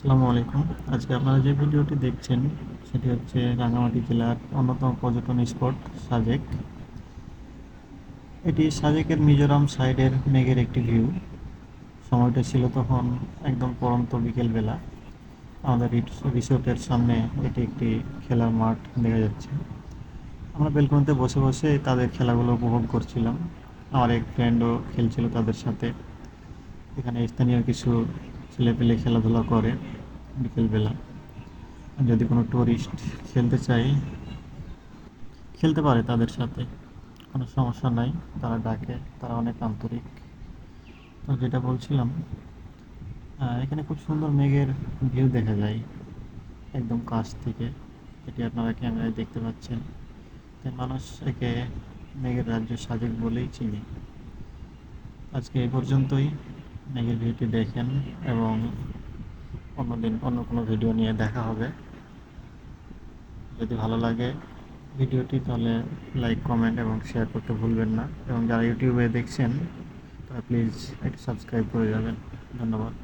আসসালামু আলাইকুম। আজকে আপনারা যে ভিডিওটি দেখছেন সেটি হচ্ছে রাঙ্গামাটি জেলার অন্যতম পর্যটন স্পট সাজেক। এটি সাজেকের মিজোরাম সাইডের মেঘের একটি ভিউ। সময়টা ছিল তখন একদম পড়ন্ত বিকেলবেলা। আমাদের রিসোর্টের সামনে এটি একটি খেলার মাঠ দেখা যাচ্ছে। আমরা বেলকনিতে বসে বসে তাদের খেলাগুলো উপভোগ করছিলাম। আমার এক ফ্রেন্ডও খেলছিল তাদের সাথে। এখানে স্থানীয় কিছু ছেলেপেলে খেলাধুলা করে বিকেলবেলা। যদি কোনো টুরিস্ট খেলতে চায় খেলতে পারে তাদের সাথে, কোনো সমস্যা নাই। তারা ডাকে, তারা অনেক আন্তরিক। তো যেটা বলছিলাম, এখানে খুব সুন্দর মেঘের ভিউ দেখা যায় একদম কাছ থেকে। এটি আপনারা ক্যামেরায় দেখতে পাচ্ছেন। তাই মানুষ একে মেঘের রাজ্য সাজেক বলেই চিনি। আজকে এই পর্যন্তই। মেঘের ভিউটি দেখেন এবং অন্যদিন অন্য কোনো ভিডিও নিয়ে দেখা হবে। যদি ভালো লাগে ভিডিওটি তাহলে লাইক, কমেন্ট এবং শেয়ার করতে ভুলবেন না। এবং যারা ইউটিউবে দেখছেন তারা প্লিজ একটু সাবস্ক্রাইব করে যাবেন। ধন্যবাদ।